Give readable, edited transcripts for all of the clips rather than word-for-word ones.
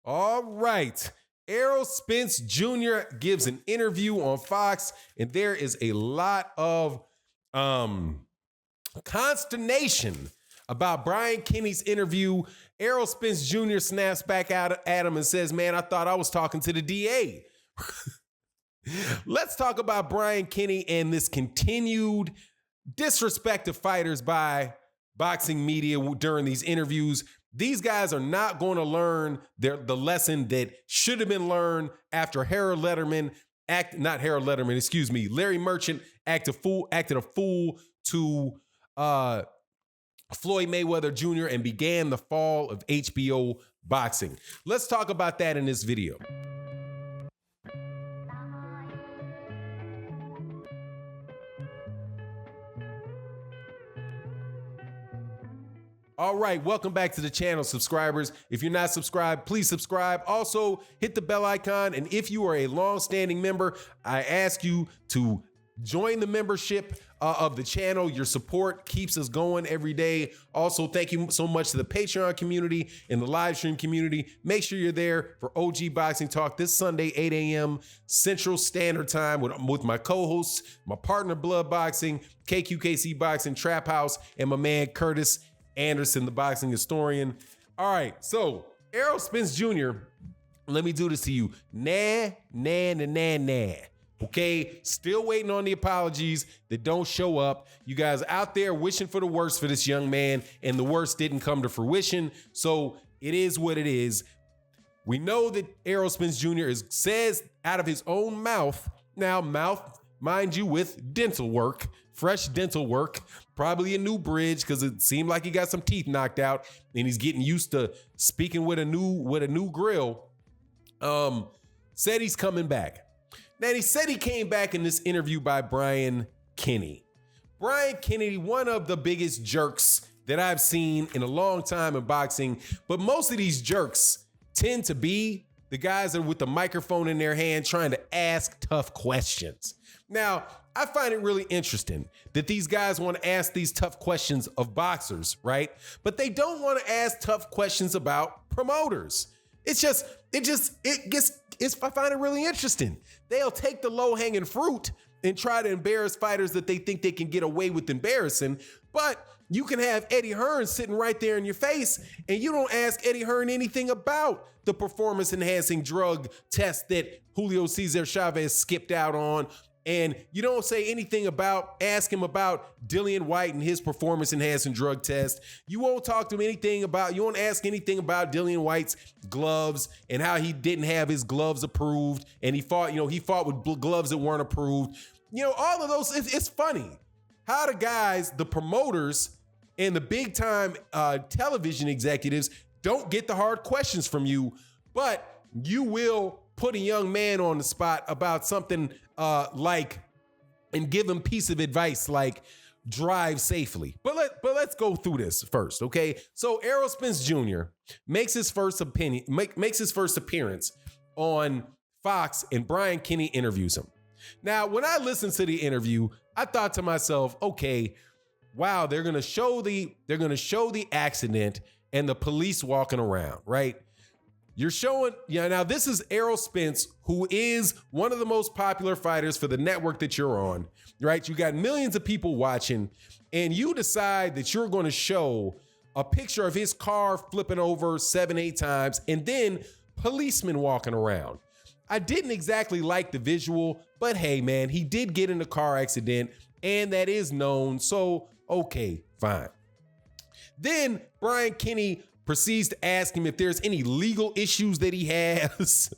All right. Errol Spence Jr. gives an interview on Fox, and there is a lot of consternation about Brian Kinney's interview. Errol Spence Jr. snaps back out at him and says, man, I thought I was talking to the DA. Let's talk about Brian Kinney and this continued disrespect of fighters by boxing media during these interviews. These guys are not going to learn the lesson that should have been learned after Larry Merchant acted a fool to Floyd Mayweather Jr. and began the fall of HBO boxing. Let's talk about that in this video. All right, welcome back to the channel, subscribers. If you're not subscribed, please subscribe. Also, hit the bell icon. And if you are a long-standing member, I ask you to join the membership of the channel. Your support keeps us going every day. Also, thank you so much to the Patreon community and the live stream community. Make sure you're there for OG Boxing Talk this Sunday, 8 a.m. Central Standard Time with my co-hosts, my partner Blood Boxing, KQKC Boxing, Trap House, and my man Curtis Anderson, the boxing historian. All right, so Errol Spence Jr., let me do this to you. Nah. Okay, still waiting on the apologies that don't show up. You guys out there wishing for the worst for this young man, and the worst didn't come to fruition. So it is what it is. We know that Errol Spence Jr. says out of his own mouth, now mouth, mind you, with dental work, fresh dental work, probably a new bridge because it seemed like he got some teeth knocked out and he's getting used to speaking with a new grill. Said he's coming back. Now, he said he came back in this interview by Brian Kinney. Brian Kinney, one of the biggest jerks that I've seen in a long time in boxing, but most of these jerks tend to be the guys that are with the microphone in their hand trying to ask tough questions. Now, I find it really interesting that these guys want to ask these tough questions of boxers, right? But they don't want to ask tough questions about promoters. I find it really interesting. They'll take the low-hanging fruit and try to embarrass fighters that they think they can get away with embarrassing. But you can have Eddie Hearn sitting right there in your face, and you don't ask Eddie Hearn anything about the performance-enhancing drug test that Julio Cesar Chavez skipped out on. And you don't say anything ask him about Dillian White and his performance-enhancing drug test. You won't you won't ask anything about Dillian White's gloves and how he didn't have his gloves approved. And he fought with gloves that weren't approved. All of those, it's funny how the promoters and the big time television executives don't get the hard questions from you, but you will put a young man on the spot about something and give him a piece of advice like drive safely. But let's go through this first, okay? So Errol Spence Jr. makes his first appearance on Fox, and Brian Kinney interviews him. Now, when I listened to the interview, I thought to myself, okay, wow, they're gonna show the accident and the police walking around, right? You're showing, now this is Errol Spence, who is one of the most popular fighters for the network that you're on, right? You got millions of people watching, and you decide that you're going to show a picture of his car flipping over 7-8 times and then policemen walking around. I didn't exactly like the visual, but hey, man, he did get in a car accident, and that is known, so okay, fine. Then Brian Kinney proceeds to ask him if there's any legal issues that he has.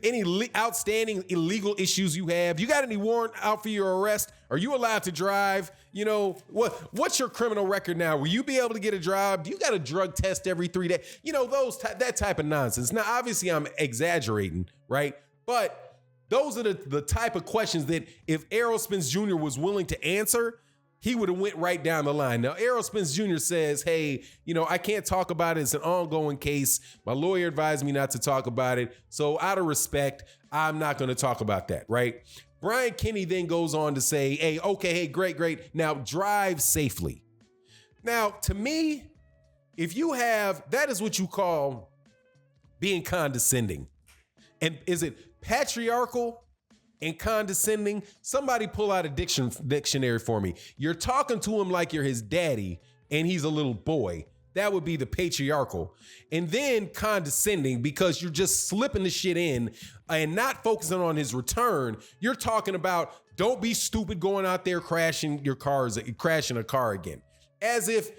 Any outstanding illegal issues you have. You got any warrant out for your arrest? Are you allowed to drive? What's your criminal record now? Will you be able to get a job? Do you got a drug test every 3 days? That type of nonsense. Now, obviously I'm exaggerating, right? But those are the type of questions that if Errol Spence Jr. was willing to answer, he would have went right down the line. Now, Errol Spence Jr. says, hey, I can't talk about it. It's an ongoing case. My lawyer advised me not to talk about it. So out of respect, I'm not going to talk about that, right? Brian Kinney then goes on to say, hey, great. Now drive safely. Now, to me, if you have, that is what you call being condescending. And is it patriarchal and condescending? Somebody pull out a dictionary for me. You're talking to him like you're his daddy and he's a little boy. That would be the patriarchal. And then condescending, because you're just slipping the shit in and not focusing on his return. You're talking about, don't be stupid going out there crashing a car again. As if,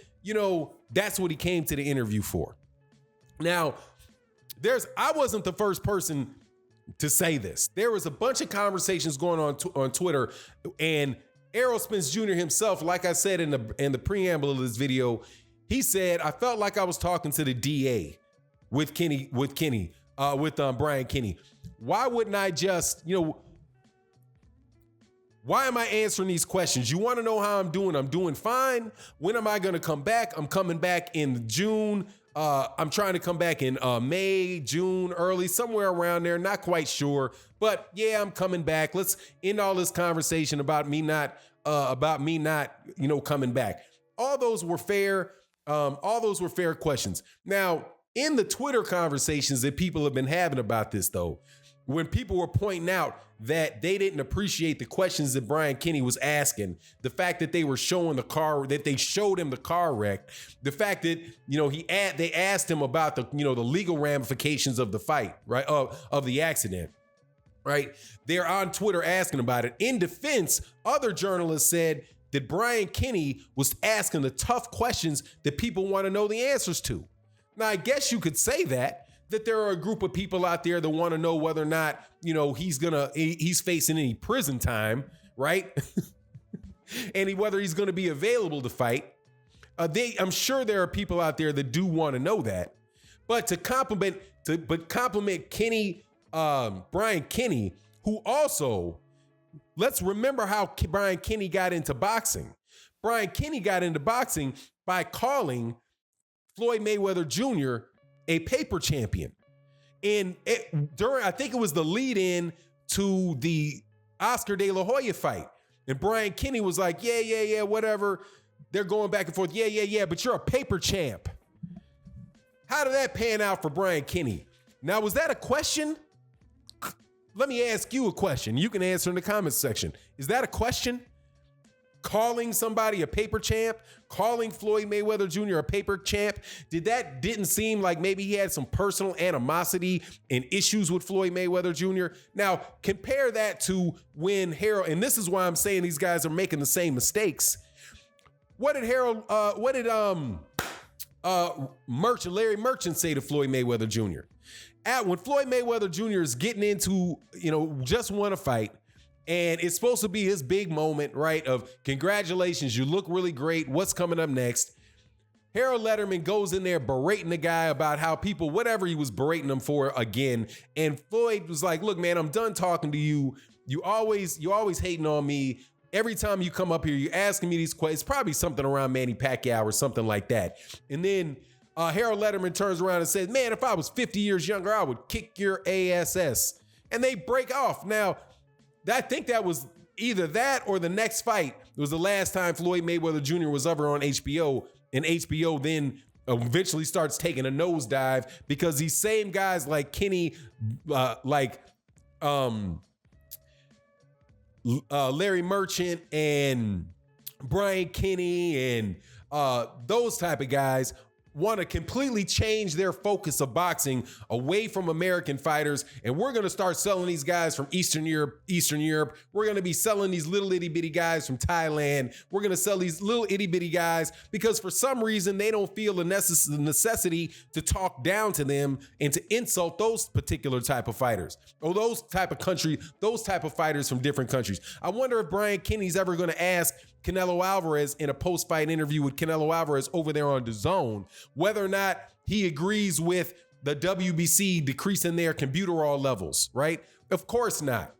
that's what he came to the interview for. Now, I wasn't the first person to say this. There was a bunch of conversations going on Twitter, and Errol Spence Jr. himself, like I said in the preamble of this video, he said, I felt like I was talking to the DA with Brian Kenny. Why wouldn't I just, why am I answering these questions? You want to know how I'm doing? I'm doing fine. When am I going to come back? I'm coming back in June. I'm trying to come back in May, June, early, somewhere around there. Not quite sure, but yeah, I'm coming back. Let's end all this conversation about me not, coming back. All those were fair. All those were fair questions. Now, in the Twitter conversations that people have been having about this, though, when people were pointing out that they didn't appreciate the questions that Brian Kenny was asking, the fact that they were showing the car, that they showed him the car wreck, the fact that, they asked him about the legal ramifications of the fight, right? Of the accident, right? They're on Twitter asking about it. In defense, other journalists said that Brian Kenny was asking the tough questions that people want to know the answers to. Now, I guess you could say that there are a group of people out there that want to know whether or not, he's facing any prison time, right? And whether he's going to be available to fight. I'm sure there are people out there that do want to know that. But to compliment Kenny, Brian Kenny, who also, let's remember how Brian Kenny got into boxing. Brian Kenny got into boxing by calling Floyd Mayweather Jr. a paper champion. And I think it was the lead in to the Oscar De La Hoya fight. And Brian Kenny was like, yeah, whatever. They're going back and forth. Yeah, but you're a paper champ. How did that pan out for Brian Kenny? Now, was that a question? Let me ask you a question. You can answer in the comments section. Is that a question? Calling somebody a paper champ, calling Floyd Mayweather Jr. a paper champ, didn't seem like maybe he had some personal animosity and issues with Floyd Mayweather Jr. Now, compare that to when Errol, and this is why I'm saying these guys are making the same mistakes. What did Larry Merchant say to Floyd Mayweather Jr.? When Floyd Mayweather Jr. is getting into, just won a fight, and it's supposed to be his big moment, right? Of congratulations, you look really great. What's coming up next? Harold Letterman goes in there berating the guy about how people, whatever he was berating him for again. And Floyd was like, look, man, I'm done talking to you. You always hating on me. Every time you come up here, you're asking me these questions. It's probably something around Manny Pacquiao or something like that. And then Harold Letterman turns around and says, man, if I was 50 years younger, I would kick your ass. And they break off. Now, I think that was either that or the next fight. It was the last time Floyd Mayweather Jr. was ever on HBO, and HBO then eventually starts taking a nosedive because these same guys like Kenny, Larry Merchant and Brian Kenny and those type of guys want to completely change their focus of boxing away from American fighters. And we're going to start selling these guys from Eastern Europe. We're going to be selling these little itty bitty guys from Thailand. We're going to sell these little itty bitty guys because for some reason they don't feel the necessity to talk down to them and to insult those particular type of fighters or those type of fighters from different countries. I wonder if Brian Kenny's ever going to ask Canelo Alvarez in a post-fight interview with Canelo Alvarez over there on DAZN, whether or not he agrees with the WBC decreasing their albuterol levels, right? Of course not.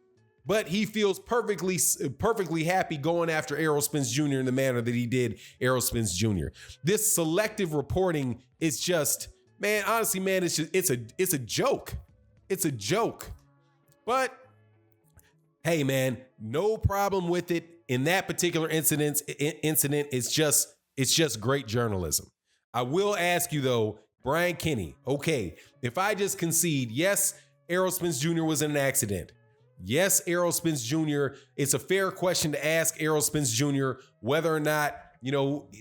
But he feels perfectly happy going after Errol Spence Jr. in the manner that he did Errol Spence Jr. This selective reporting is just, man, honestly, man, it's a joke. It's a joke. But hey, man, no problem with it. In that particular incident, it's just great journalism. I will ask you though, Brian Kenny. Okay, if I just concede, yes, Errol Spence Jr. was in an accident. Yes, Errol Spence Jr., it's a fair question to ask Errol Spence Jr. whether or not,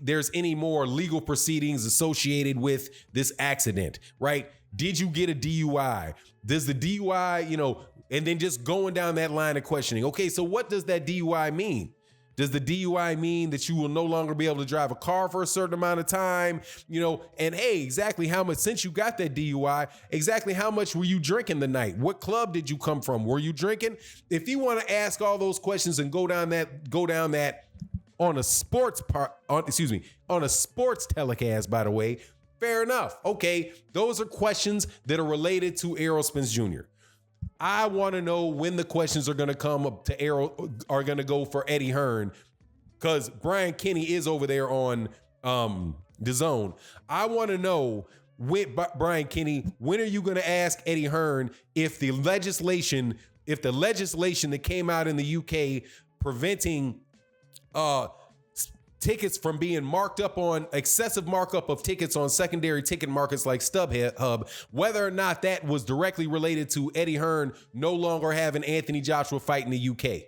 there's any more legal proceedings associated with this accident, right? Did you get a DUI? Does the DUI, and then just going down that line of questioning. Okay, so what does that DUI mean? Does the DUI mean that you will no longer be able to drive a car for a certain amount of time? And hey, exactly how much, since you got that DUI, exactly how much were you drinking the night? What club did you come from? Were you drinking? If you want to ask all those questions and go down that on a sports telecast, by the way, fair enough. Okay, those are questions that are related to Errol Spence Jr. I want to know when the questions are going to come up to Errol, are going to go for Eddie Hearn, because Brian Kenny is over there on the zone. I want to know, Brian Kenny, when are you going to ask Eddie Hearn if the legislation that came out in the UK preventing tickets from being marked up on excessive markup of tickets on secondary ticket markets like StubHub, whether or not that was directly related to Eddie Hearn no longer having Anthony Joshua fight in the UK.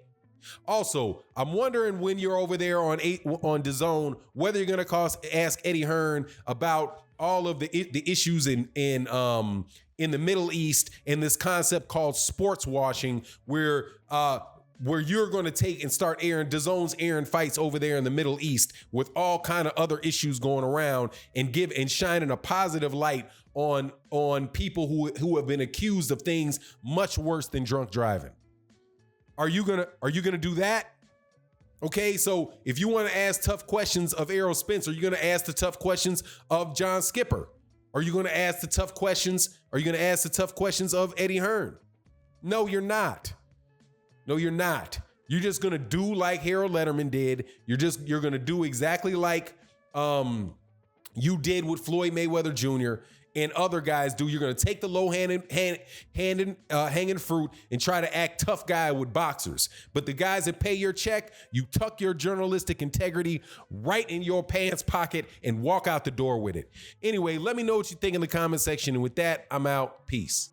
Also, I'm wondering when you're over there on DAZN, whether you're going to ask Eddie Hearn about all of the issues in the Middle East and this concept called sports washing, where you're going to take and start DAZN's airing fights over there in the Middle East with all kind of other issues going around, and shining a positive light on people who have been accused of things much worse than drunk driving. Are you gonna do that? Okay, so if you want to ask tough questions of Errol Spence, are you going to ask the tough questions of John Skipper? Are you going to ask the tough questions? Are you going to ask the tough questions of Eddie Hearn? No, you're not. No, you're not. You're just going to do like Harold Letterman did. You're going to do exactly like you did with Floyd Mayweather Jr. and other guys do. You're going to take the low hanging fruit and try to act tough guy with boxers. But the guys that pay your check, you tuck your journalistic integrity right in your pants pocket and walk out the door with it. Anyway, let me know what you think in the comment section. And with that, I'm out. Peace.